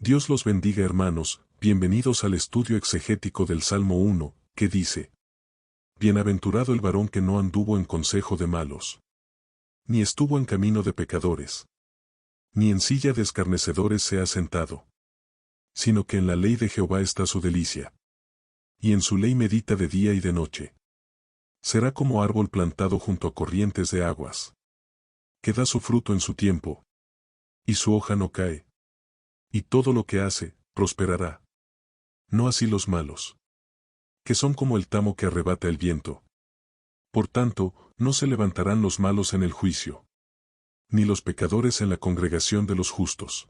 Dios los bendiga, hermanos, bienvenidos al estudio exegético del Salmo 1, que dice: Bienaventurado el varón que no anduvo en consejo de malos, ni estuvo en camino de pecadores, ni en silla de escarnecedores se ha sentado, sino que en la ley de Jehová está su delicia, y en su ley medita de día y de noche. Será como árbol plantado junto a corrientes de aguas, que da su fruto en su tiempo, y su hoja no cae, y todo lo que hace, prosperará. No así los malos, que son como el tamo que arrebata el viento. Por tanto, no se levantarán los malos en el juicio, ni los pecadores en la congregación de los justos.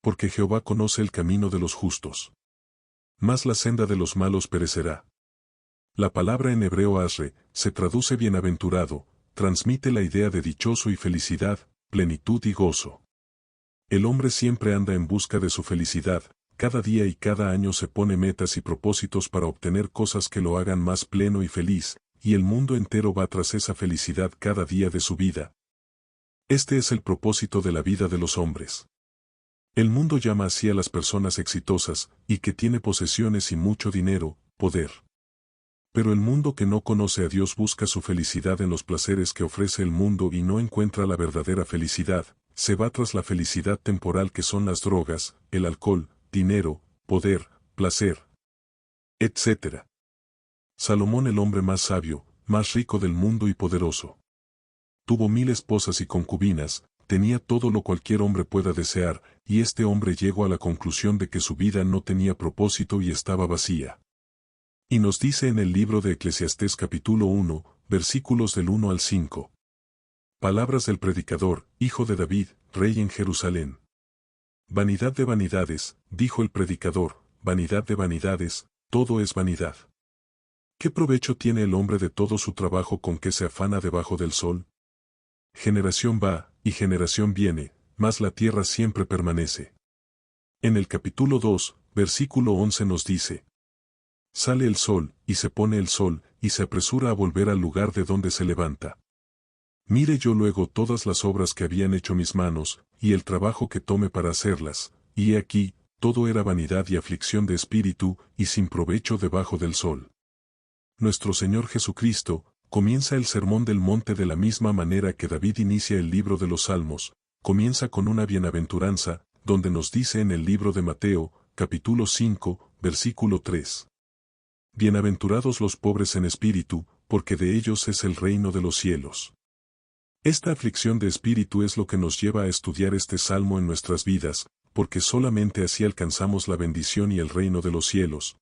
Porque Jehová conoce el camino de los justos, mas la senda de los malos perecerá. La palabra en hebreo asre se traduce bienaventurado, transmite la idea de dichoso y felicidad, plenitud y gozo. El hombre siempre anda en busca de su felicidad, cada día y cada año se pone metas y propósitos para obtener cosas que lo hagan más pleno y feliz, y el mundo entero va tras esa felicidad cada día de su vida. Este es el propósito de la vida de los hombres. El mundo llama así a las personas exitosas, y que tiene posesiones y mucho dinero, poder. Pero el mundo que no conoce a Dios busca su felicidad en los placeres que ofrece el mundo y no encuentra la verdadera felicidad, se va tras la felicidad temporal que son las drogas, el alcohol, dinero, poder, placer, etc. Salomón, el hombre más sabio, más rico del mundo y poderoso, tuvo 1000 esposas y concubinas, tenía todo lo cualquier hombre pueda desear, y este hombre llegó a la conclusión de que su vida no tenía propósito y estaba vacía. Y nos dice en el libro de Eclesiastés capítulo 1, versículos del 1 al 5. Palabras del predicador, hijo de David, rey en Jerusalén. Vanidad de vanidades, dijo el predicador, vanidad de vanidades, todo es vanidad. ¿Qué provecho tiene el hombre de todo su trabajo con que se afana debajo del sol? Generación va, y generación viene, mas la tierra siempre permanece. En el capítulo 2, versículo 11 nos dice: Sale el sol, y se pone el sol, y se apresura a volver al lugar de donde se levanta. Mire yo luego todas las obras que habían hecho mis manos, y el trabajo que tome para hacerlas, y he aquí, todo era vanidad y aflicción de espíritu, y sin provecho debajo del sol. Nuestro Señor Jesucristo comienza el sermón del monte de la misma manera que David inicia el libro de los Salmos, comienza con una bienaventuranza, donde nos dice en el libro de Mateo, capítulo 5, versículo 3. Bienaventurados los pobres en espíritu, porque de ellos es el reino de los cielos. Esta aflicción de espíritu es lo que nos lleva a estudiar este salmo en nuestras vidas, porque solamente así alcanzamos la bendición y el reino de los cielos.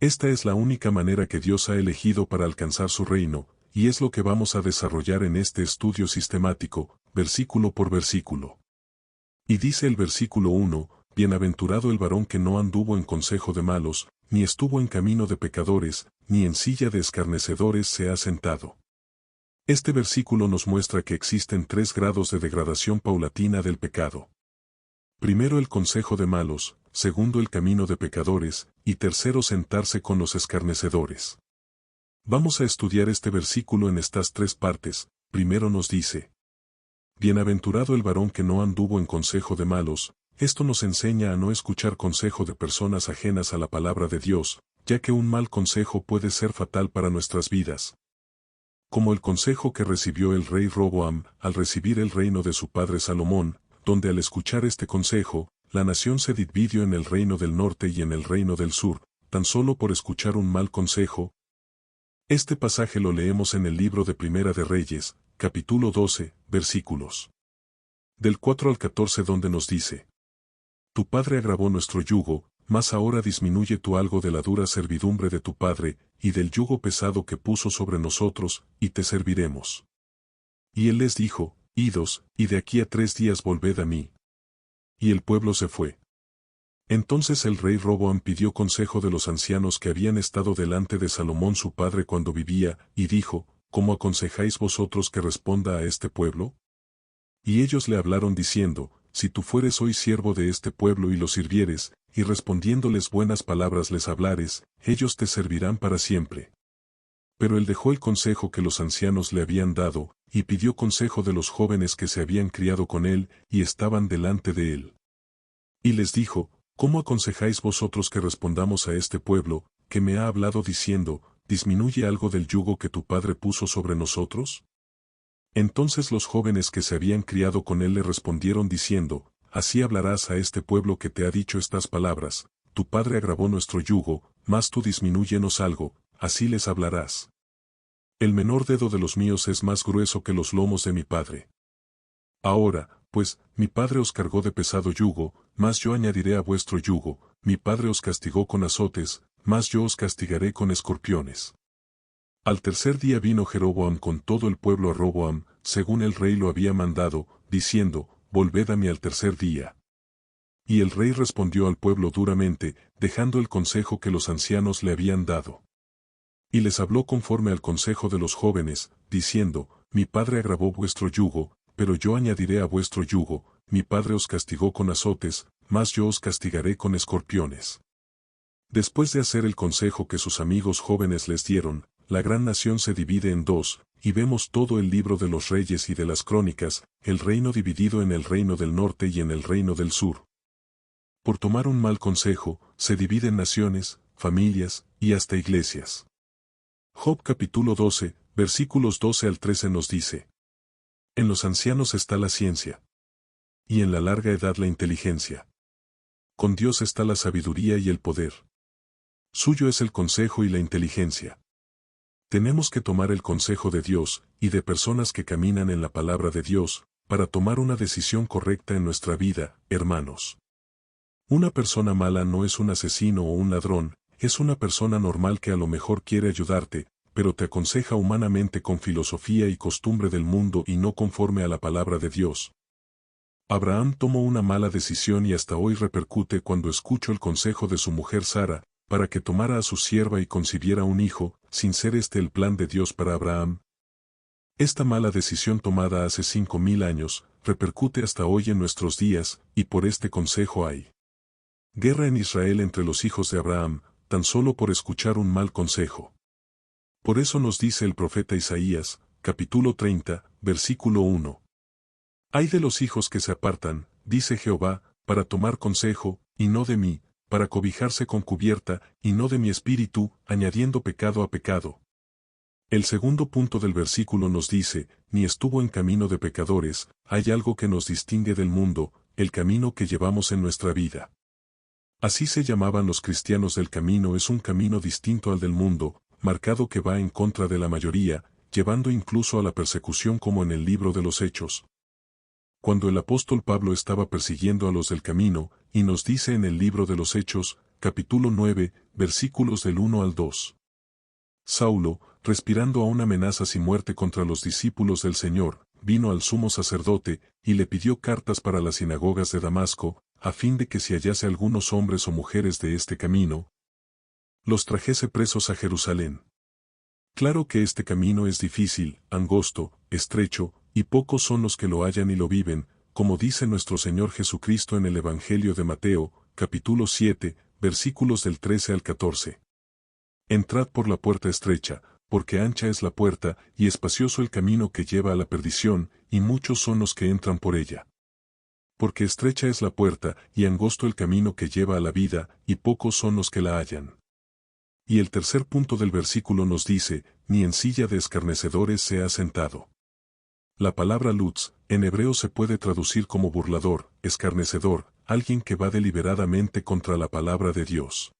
Esta es la única manera que Dios ha elegido para alcanzar su reino, y es lo que vamos a desarrollar en este estudio sistemático, versículo por versículo. Y dice el versículo 1, Bienaventurado el varón que no anduvo en consejo de malos, ni estuvo en camino de pecadores, ni en silla de escarnecedores se ha sentado. Este versículo nos muestra que existen 3 grados de degradación paulatina del pecado. Primero el consejo de malos, segundo el camino de pecadores, y tercero sentarse con los escarnecedores. Vamos a estudiar este versículo en estas 3 partes. Primero nos dice: Bienaventurado el varón que no anduvo en consejo de malos. Esto nos enseña a no escuchar consejo de personas ajenas a la palabra de Dios, ya que un mal consejo puede ser fatal para nuestras vidas. Como el consejo que recibió el rey Roboam al recibir el reino de su padre Salomón, donde al escuchar este consejo, la nación se dividió en el reino del norte y en el reino del sur, tan solo por escuchar un mal consejo. Este pasaje lo leemos en el libro de Primera de Reyes, capítulo 12, versículos del 4 al 14, donde nos dice: Tu padre agravó nuestro yugo, mas ahora disminuye tú algo de la dura servidumbre de tu padre, y del yugo pesado que puso sobre nosotros, y te serviremos. Y él les dijo: Idos, y de aquí a 3 días volved a mí. Y el pueblo se fue. Entonces el rey Roboam pidió consejo de los ancianos que habían estado delante de Salomón su padre cuando vivía, y dijo: ¿Cómo aconsejáis vosotros que responda a este pueblo? Y ellos le hablaron diciendo: Si tú fueres hoy siervo de este pueblo y lo sirvieres, y respondiéndoles buenas palabras les hablares, ellos te servirán para siempre. Pero él dejó el consejo que los ancianos le habían dado, y pidió consejo de los jóvenes que se habían criado con él, y estaban delante de él. Y les dijo, ¿cómo aconsejáis vosotros que respondamos a este pueblo, que me ha hablado diciendo, ¿disminuye algo del yugo que tu padre puso sobre nosotros? Entonces los jóvenes que se habían criado con él le respondieron diciendo, así hablarás a este pueblo que te ha dicho estas palabras, tu padre agravó nuestro yugo, mas tú disminúyenos algo, así les hablarás. El menor dedo de los míos es más grueso que los lomos de mi padre. Ahora, pues, mi padre os cargó de pesado yugo, mas yo añadiré a vuestro yugo, mi padre os castigó con azotes, mas yo os castigaré con escorpiones. Al tercer día vino Jeroboam con todo el pueblo a Roboam, según el rey lo había mandado, diciendo, volved a mí al tercer día. Y el rey respondió al pueblo duramente, dejando el consejo que los ancianos le habían dado. Y les habló conforme al consejo de los jóvenes, diciendo, mi padre agravó vuestro yugo, pero yo añadiré a vuestro yugo, mi padre os castigó con azotes, mas yo os castigaré con escorpiones. Después de hacer el consejo que sus amigos jóvenes les dieron, la gran nación se divide en dos, y vemos todo el libro de los reyes y de las crónicas, el reino dividido en el reino del norte y en el reino del sur. Por tomar un mal consejo, se dividen naciones, familias, y hasta iglesias. Job capítulo 12, versículos 12 al 13 nos dice: en los ancianos está la ciencia, y en la larga edad la inteligencia. Con Dios está la sabiduría y el poder. Suyo es el consejo y la inteligencia. Tenemos que tomar el consejo de Dios, y de personas que caminan en la palabra de Dios, para tomar una decisión correcta en nuestra vida, hermanos. Una persona mala no es un asesino o un ladrón, es una persona normal que a lo mejor quiere ayudarte, pero te aconseja humanamente con filosofía y costumbre del mundo y no conforme a la palabra de Dios. Abraham tomó una mala decisión y hasta hoy repercute cuando escucho el consejo de su mujer Sara, para que tomara a su sierva y concibiera un hijo, sin ser este el plan de Dios para Abraham. Esta mala decisión tomada hace 5000 años, repercute hasta hoy en nuestros días, y por este consejo hay guerra en Israel entre los hijos de Abraham, tan solo por escuchar un mal consejo. Por eso nos dice el profeta Isaías, capítulo 30, versículo 1. Ay de los hijos que se apartan, dice Jehová, para tomar consejo, y no de mí, para cobijarse con cubierta, y no de mi espíritu, añadiendo pecado a pecado. El segundo punto del versículo nos dice, ni estuvo en camino de pecadores, hay algo que nos distingue del mundo, el camino que llevamos en nuestra vida. Así se llamaban los cristianos del camino, es un camino distinto al del mundo, marcado que va en contra de la mayoría, llevando incluso a la persecución como en el libro de los Hechos. Cuando el apóstol Pablo estaba persiguiendo a los del camino, y nos dice en el libro de los Hechos, capítulo 9, versículos del 1 al 2. Saulo, respirando aún amenazas y muerte contra los discípulos del Señor, vino al sumo sacerdote, y le pidió cartas para las sinagogas de Damasco, a fin de que si hallase algunos hombres o mujeres de este camino, los trajese presos a Jerusalén. Claro que este camino es difícil, angosto, estrecho, y pocos son los que lo hallan y lo viven, como dice nuestro Señor Jesucristo en el Evangelio de Mateo, capítulo 7, versículos del 13 al 14. Entrad por la puerta estrecha, porque ancha es la puerta, y espacioso el camino que lleva a la perdición, y muchos son los que entran por ella. Porque estrecha es la puerta, y angosto el camino que lleva a la vida, y pocos son los que la hallan. Y el tercer punto del versículo nos dice, ni en silla de escarnecedores se ha sentado. La palabra lutz, en hebreo se puede traducir como burlador, escarnecedor, alguien que va deliberadamente contra la palabra de Dios.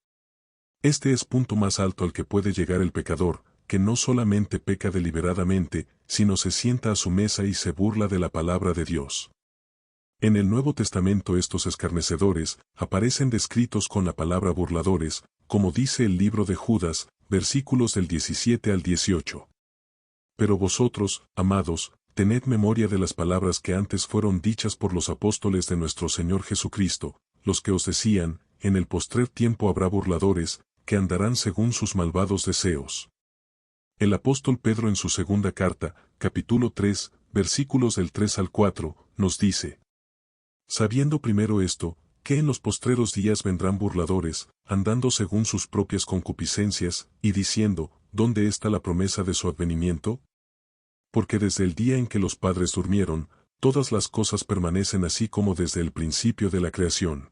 Este es punto más alto al que puede llegar el pecador, que no solamente peca deliberadamente, sino se sienta a su mesa y se burla de la palabra de Dios. En el Nuevo Testamento estos escarnecedores aparecen descritos con la palabra burladores, como dice el libro de Judas, versículos del 17 al 18. Pero vosotros, amados, tened memoria de las palabras que antes fueron dichas por los apóstoles de nuestro Señor Jesucristo, los que os decían, en el postrer tiempo habrá burladores, que andarán según sus malvados deseos. El apóstol Pedro en su segunda carta, capítulo 3, versículos del 3 al 4, nos dice: sabiendo primero esto, que en los postreros días vendrán burladores, andando según sus propias concupiscencias, y diciendo, ¿dónde está la promesa de su advenimiento? Porque desde el día en que los padres durmieron, todas las cosas permanecen así como desde el principio de la creación.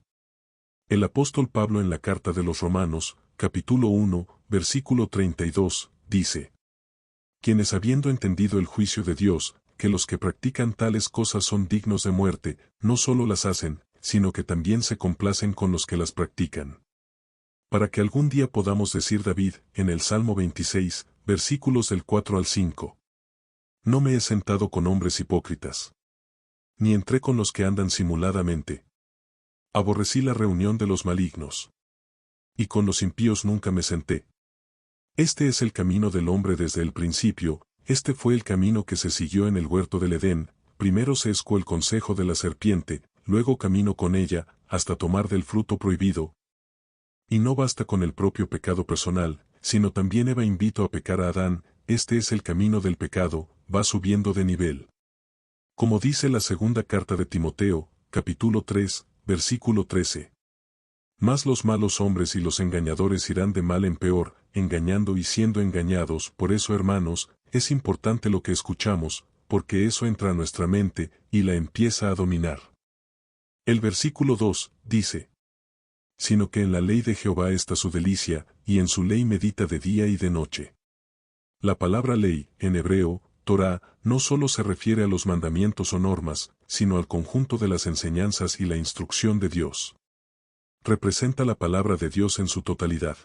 El apóstol Pablo en la carta de los Romanos, capítulo 1, versículo 32, dice: quienes habiendo entendido el juicio de Dios, que los que practican tales cosas son dignos de muerte, no solo las hacen, sino que también se complacen con los que las practican. Para que algún día podamos decir David, en el Salmo 26, versículos del 4 al 5. No me he sentado con hombres hipócritas, ni entré con los que andan simuladamente. Aborrecí la reunión de los malignos, y con los impíos nunca me senté. Este es el camino del hombre desde el principio, este fue el camino que se siguió en el huerto del Edén, primero se escuó el consejo de la serpiente, luego caminó con ella, hasta tomar del fruto prohibido. Y no basta con el propio pecado personal, sino también Eva invitó a pecar a Adán, este es el camino del pecado, va subiendo de nivel. Como dice la segunda carta de Timoteo, capítulo 3, versículo 13. Mas los malos hombres y los engañadores irán de mal en peor, engañando y siendo engañados. Por eso, hermanos, es importante lo que escuchamos, porque eso entra a nuestra mente, y la empieza a dominar. El versículo 2, dice: sino que en la ley de Jehová está su delicia, y en su ley medita de día y de noche. La palabra ley, en hebreo, Torá, no solo se refiere a los mandamientos o normas, sino al conjunto de las enseñanzas y la instrucción de Dios. Representa la palabra de Dios en su totalidad.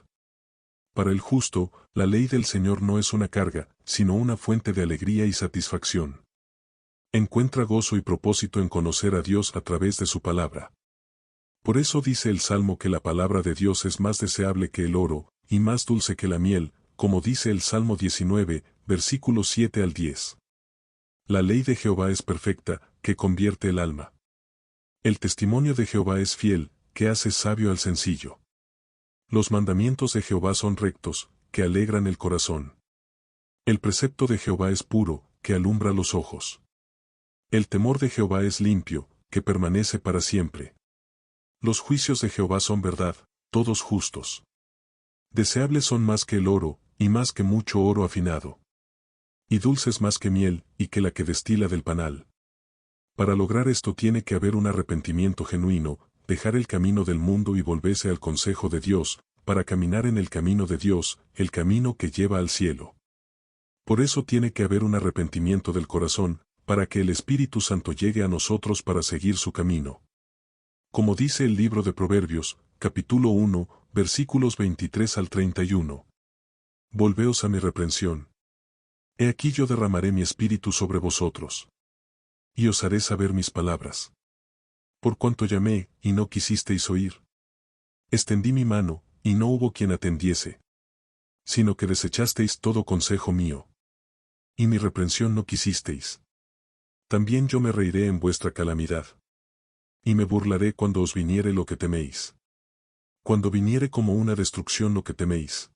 Para el justo, la ley del Señor no es una carga, sino una fuente de alegría y satisfacción. Encuentra gozo y propósito en conocer a Dios a través de su palabra. Por eso dice el Salmo que la palabra de Dios es más deseable que el oro, y más dulce que la miel, como dice el Salmo 19, versículos 7 al 10. La ley de Jehová es perfecta, que convierte el alma. El testimonio de Jehová es fiel, que hace sabio al sencillo. Los mandamientos de Jehová son rectos, que alegran el corazón. El precepto de Jehová es puro, que alumbra los ojos. El temor de Jehová es limpio, que permanece para siempre. Los juicios de Jehová son verdad, todos justos. Deseables son más que el oro, y más que mucho oro afinado. Y dulces más que miel, y que la que destila del panal. Para lograr esto tiene que haber un arrepentimiento genuino, dejar el camino del mundo y volverse al consejo de Dios, para caminar en el camino de Dios, el camino que lleva al cielo. Por eso tiene que haber un arrepentimiento del corazón, para que el Espíritu Santo llegue a nosotros para seguir su camino. Como dice el libro de Proverbios, capítulo 1, versículos 23 al 31. Volveos a mi reprensión. He aquí yo derramaré mi espíritu sobre vosotros. Y os haré saber mis palabras. Por cuanto llamé, y no quisisteis oír. Extendí mi mano, y no hubo quien atendiese. Sino que desechasteis todo consejo mío. Y mi reprensión no quisisteis. También yo me reiré en vuestra calamidad. Y me burlaré cuando os viniere lo que teméis. Cuando viniere como una destrucción lo que teméis.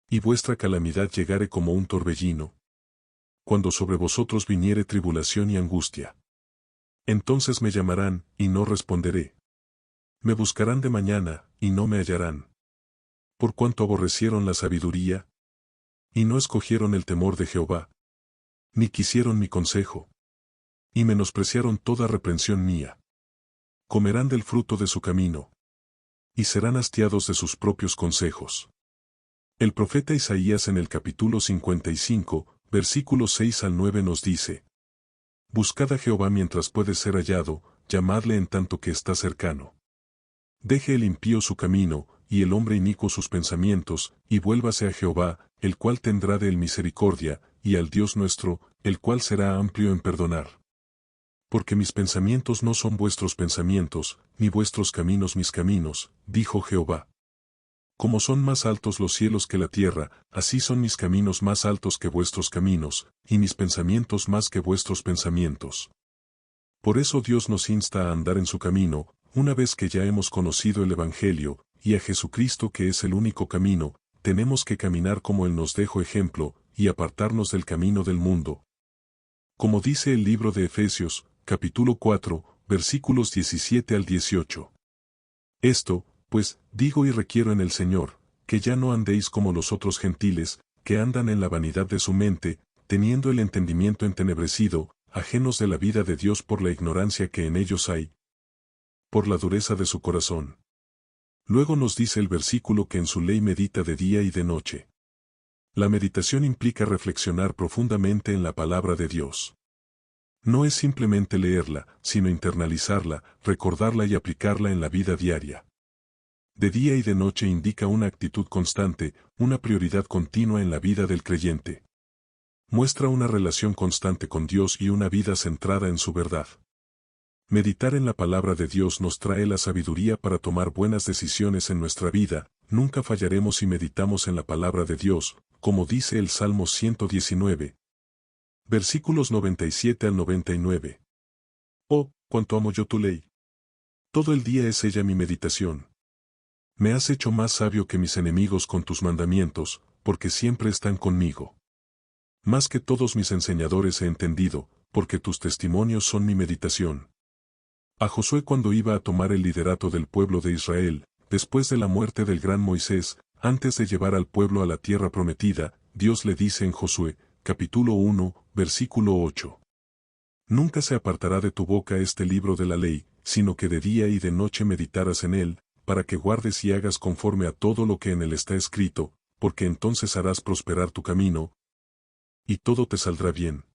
Y vuestra calamidad llegare como un torbellino. Cuando sobre vosotros viniere tribulación y angustia. Entonces me llamarán, y no responderé. Me buscarán de mañana, y no me hallarán. Por cuanto aborrecieron la sabiduría, y no escogieron el temor de Jehová, ni quisieron mi consejo, y menospreciaron toda reprensión mía. Comerán del fruto de su camino, y serán hastiados de sus propios consejos. El profeta Isaías en el capítulo 55, versículos 6 al 9 nos dice: buscad a Jehová mientras puede ser hallado, llamadle en tanto que está cercano. Deje el impío su camino, y el hombre inicuo sus pensamientos, y vuélvase a Jehová, el cual tendrá de él misericordia, y al Dios nuestro, el cual será amplio en perdonar. Porque mis pensamientos no son vuestros pensamientos, ni vuestros caminos mis caminos, dijo Jehová. Como son más altos los cielos que la tierra, así son mis caminos más altos que vuestros caminos, y mis pensamientos más que vuestros pensamientos. Por eso Dios nos insta a andar en su camino, una vez que ya hemos conocido el Evangelio, y a Jesucristo que es el único camino, tenemos que caminar como Él nos dejó ejemplo, y apartarnos del camino del mundo. Como dice el libro de Efesios, capítulo 4, versículos 17 al 18. Esto, pues, digo y requiero en el Señor, que ya no andéis como los otros gentiles, que andan en la vanidad de su mente, teniendo el entendimiento entenebrecido, ajenos de la vida de Dios por la ignorancia que en ellos hay, por la dureza de su corazón. Luego nos dice el versículo que en su ley medita de día y de noche. La meditación implica reflexionar profundamente en la palabra de Dios. No es simplemente leerla, sino internalizarla, recordarla y aplicarla en la vida diaria. De día y de noche indica una actitud constante, una prioridad continua en la vida del creyente. Muestra una relación constante con Dios y una vida centrada en su verdad. Meditar en la palabra de Dios nos trae la sabiduría para tomar buenas decisiones en nuestra vida. Nunca fallaremos si meditamos en la palabra de Dios, como dice el Salmo 119. Versículos 97 al 99. Oh, cuánto amo yo tu ley. Todo el día es ella mi meditación. Me has hecho más sabio que mis enemigos con tus mandamientos, porque siempre están conmigo. Más que todos mis enseñadores he entendido, porque tus testimonios son mi meditación. A Josué cuando iba a tomar el liderato del pueblo de Israel, después de la muerte del gran Moisés, antes de llevar al pueblo a la tierra prometida, Dios le dice en Josué, capítulo 1, versículo 8. Nunca se apartará de tu boca este libro de la ley, sino que de día y de noche meditarás en él, para que guardes y hagas conforme a todo lo que en él está escrito, porque entonces harás prosperar tu camino, y todo te saldrá bien.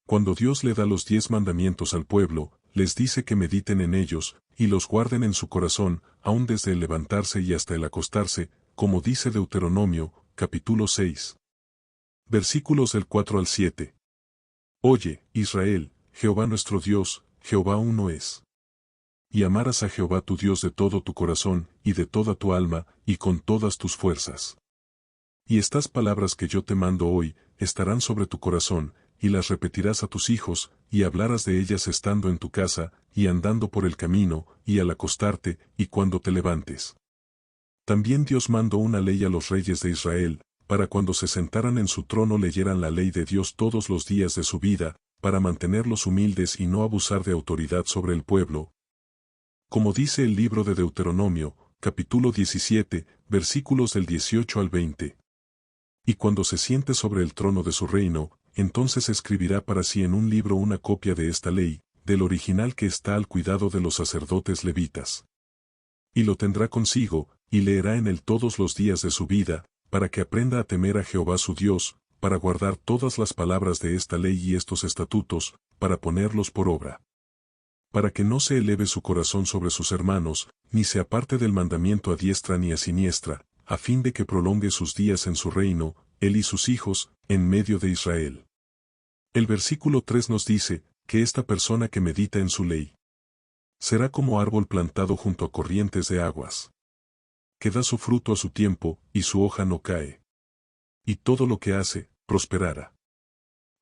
Cuando Dios le da los 10 mandamientos al pueblo, les dice que mediten en ellos, y los guarden en su corazón, aun desde el levantarse y hasta el acostarse, como dice Deuteronomio, capítulo 6. Versículos del 4 al 7. Oye, Israel, Jehová nuestro Dios, Jehová uno es. Y amarás a Jehová tu Dios de todo tu corazón, y de toda tu alma, y con todas tus fuerzas. Y estas palabras que yo te mando hoy, estarán sobre tu corazón, y las repetirás a tus hijos, y hablarás de ellas estando en tu casa, y andando por el camino, y al acostarte, y cuando te levantes. También Dios mandó una ley a los reyes de Israel, para cuando se sentaran en su trono leyeran la ley de Dios todos los días de su vida, para mantenerlos humildes y no abusar de autoridad sobre el pueblo. Como dice el libro de Deuteronomio, capítulo 17, versículos del 18 al 20. Y cuando se siente sobre el trono de su reino, entonces escribirá para sí en un libro una copia de esta ley, del original que está al cuidado de los sacerdotes levitas. Y lo tendrá consigo, y leerá en él todos los días de su vida, para que aprenda a temer a Jehová su Dios, para guardar todas las palabras de esta ley y estos estatutos, para ponerlos por obra. Para que no se eleve su corazón sobre sus hermanos, ni se aparte del mandamiento a diestra ni a siniestra, a fin de que prolongue sus días en su reino, él y sus hijos, en medio de Israel. El versículo 3 nos dice, que esta persona que medita en su ley será como árbol plantado junto a corrientes de aguas, que da su fruto a su tiempo, y su hoja no cae. Y todo lo que hace, prosperará.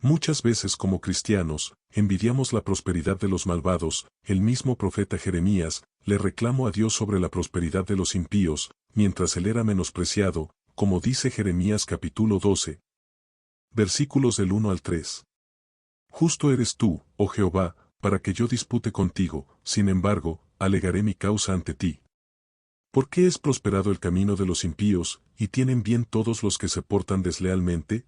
Muchas veces como cristianos, envidiamos la prosperidad de los malvados. El mismo profeta Jeremías le reclamó a Dios sobre la prosperidad de los impíos, mientras él era menospreciado, como dice Jeremías capítulo 12. Versículos del 1 al 3. Justo eres tú, oh Jehová, para que yo dispute contigo, sin embargo, alegaré mi causa ante ti. ¿Por qué es prosperado el camino de los impíos, y tienen bien todos los que se portan deslealmente?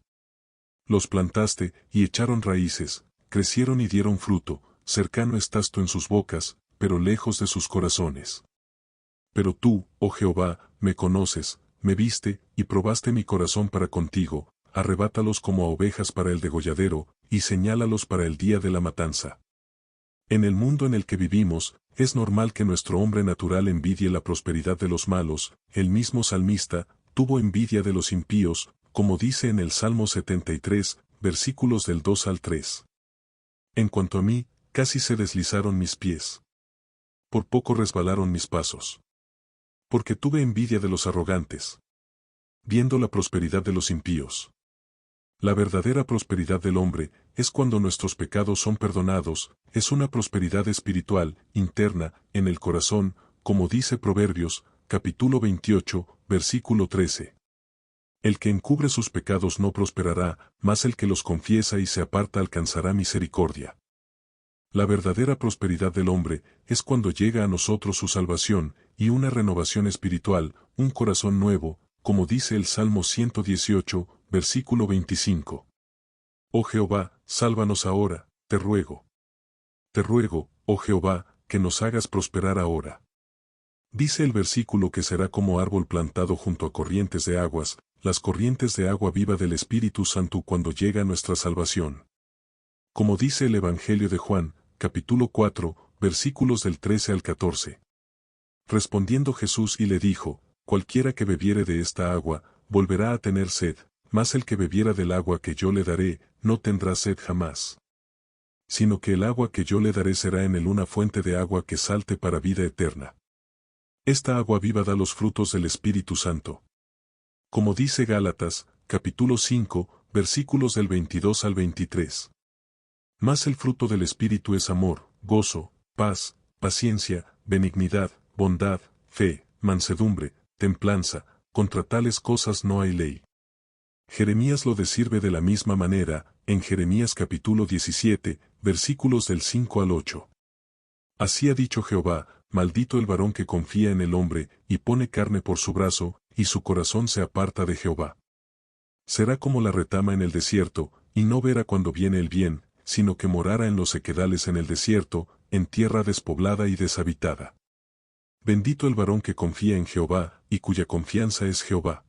Los plantaste, y echaron raíces, crecieron y dieron fruto, cercano estás tú en sus bocas, pero lejos de sus corazones. Pero tú, oh Jehová, me conoces, me viste, y probaste mi corazón para contigo, arrebátalos como a ovejas para el degolladero, y señálalos para el día de la matanza. En el mundo en el que vivimos, es normal que nuestro hombre natural envidie la prosperidad de los malos. El mismo salmista tuvo envidia de los impíos, como dice en el Salmo 73, versículos del 2 al 3. En cuanto a mí, casi se deslizaron mis pies. Por poco resbalaron mis pasos. Porque tuve envidia de los arrogantes, viendo la prosperidad de los impíos. La verdadera prosperidad del hombre es cuando nuestros pecados son perdonados, es una prosperidad espiritual, interna, en el corazón, como dice Proverbios, capítulo 28, versículo 13. El que encubre sus pecados no prosperará, mas el que los confiesa y se aparta alcanzará misericordia. La verdadera prosperidad del hombre es cuando llega a nosotros su salvación, y una renovación espiritual, un corazón nuevo, como dice el Salmo 118, versículo 25. Oh Jehová, sálvanos ahora, te ruego. Te ruego, oh Jehová, que nos hagas prosperar ahora. Dice el versículo que será como árbol plantado junto a corrientes de aguas, las corrientes de agua viva del Espíritu Santo cuando llega nuestra salvación. Como dice el Evangelio de Juan, capítulo 4, versículos del 13 al 14. Respondiendo Jesús y le dijo, cualquiera que bebiere de esta agua, volverá a tener sed, mas el que bebiera del agua que yo le daré, no tendrá sed jamás. Sino que el agua que yo le daré será en él una fuente de agua que salte para vida eterna. Esta agua viva da los frutos del Espíritu Santo. Como dice Gálatas, capítulo 5, versículos del 22 al 23. Mas el fruto del Espíritu es amor, gozo, paz, paciencia, benignidad, bondad, fe, mansedumbre, templanza, contra tales cosas no hay ley. Jeremías lo describe de la misma manera, en Jeremías capítulo 17, versículos del 5 al 8. Así ha dicho Jehová, maldito el varón que confía en el hombre, y pone carne por su brazo, y su corazón se aparta de Jehová. Será como la retama en el desierto, y no verá cuando viene el bien, sino que morara en los sequedales en el desierto, en tierra despoblada y deshabitada. Bendito el varón que confía en Jehová, y cuya confianza es Jehová.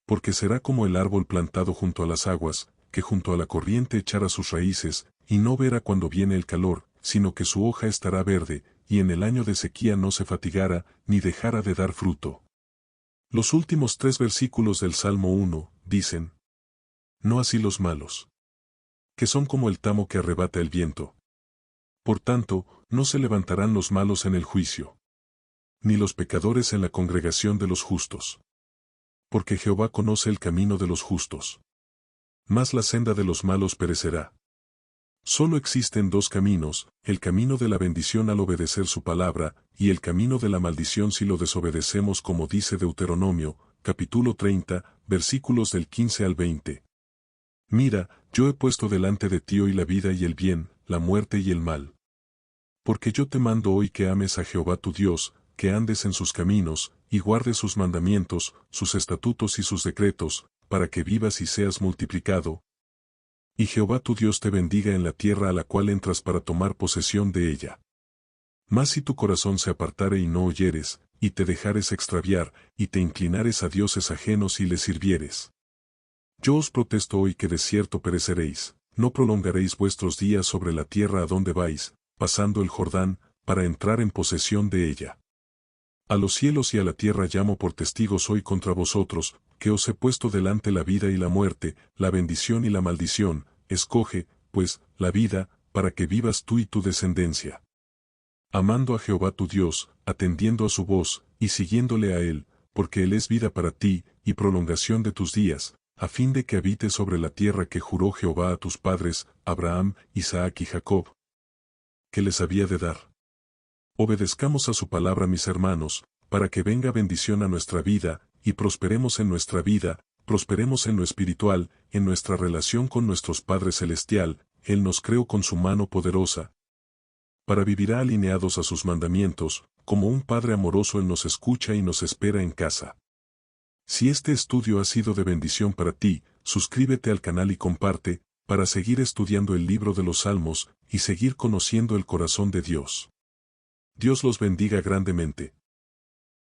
Porque será como el árbol plantado junto a las aguas, que junto a la corriente echará sus raíces, y no verá cuando viene el calor, sino que su hoja estará verde, y en el año de sequía no se fatigará, ni dejará de dar fruto. Los últimos 3 versículos del Salmo 1, dicen: No así los malos, que son como el tamo que arrebata el viento. Por tanto, no se levantarán los malos en el juicio, ni los pecadores en la congregación de los justos. Porque Jehová conoce el camino de los justos, mas la senda de los malos perecerá. Solo existen 2 caminos, el camino de la bendición al obedecer su palabra, y el camino de la maldición si lo desobedecemos, como dice Deuteronomio, capítulo 30, versículos del 15 al 20. Mira, yo he puesto delante de ti hoy la vida y el bien, la muerte y el mal. Porque yo te mando hoy que ames a Jehová tu Dios, que andes en sus caminos, y guardes sus mandamientos, sus estatutos y sus decretos, para que vivas y seas multiplicado. Y Jehová tu Dios te bendiga en la tierra a la cual entras para tomar posesión de ella. Mas si tu corazón se apartare y no oyeres, y te dejares extraviar, y te inclinares a dioses ajenos y les sirvieres. Yo os protesto hoy que de cierto pereceréis, no prolongaréis vuestros días sobre la tierra a donde vais, pasando el Jordán, para entrar en posesión de ella. A los cielos y a la tierra llamo por testigos hoy contra vosotros, que os he puesto delante la vida y la muerte, la bendición y la maldición. Escoge, pues, la vida, para que vivas tú y tu descendencia. Amando a Jehová tu Dios, atendiendo a su voz, y siguiéndole a él, porque él es vida para ti, y prolongación de tus días, a fin de que habites sobre la tierra que juró Jehová a tus padres, Abraham, Isaac y Jacob, que les había de dar. Obedezcamos a su palabra, mis hermanos, para que venga bendición a nuestra vida, y prosperemos en nuestra vida, prosperemos en lo espiritual, en nuestra relación con nuestro Padre Celestial. Él nos creó con su mano poderosa, para vivir alineados a sus mandamientos, como un Padre amoroso Él nos escucha y nos espera en casa. Si este estudio ha sido de bendición para ti, suscríbete al canal y comparte, para seguir estudiando el libro de los Salmos, y seguir conociendo el corazón de Dios. Dios los bendiga grandemente.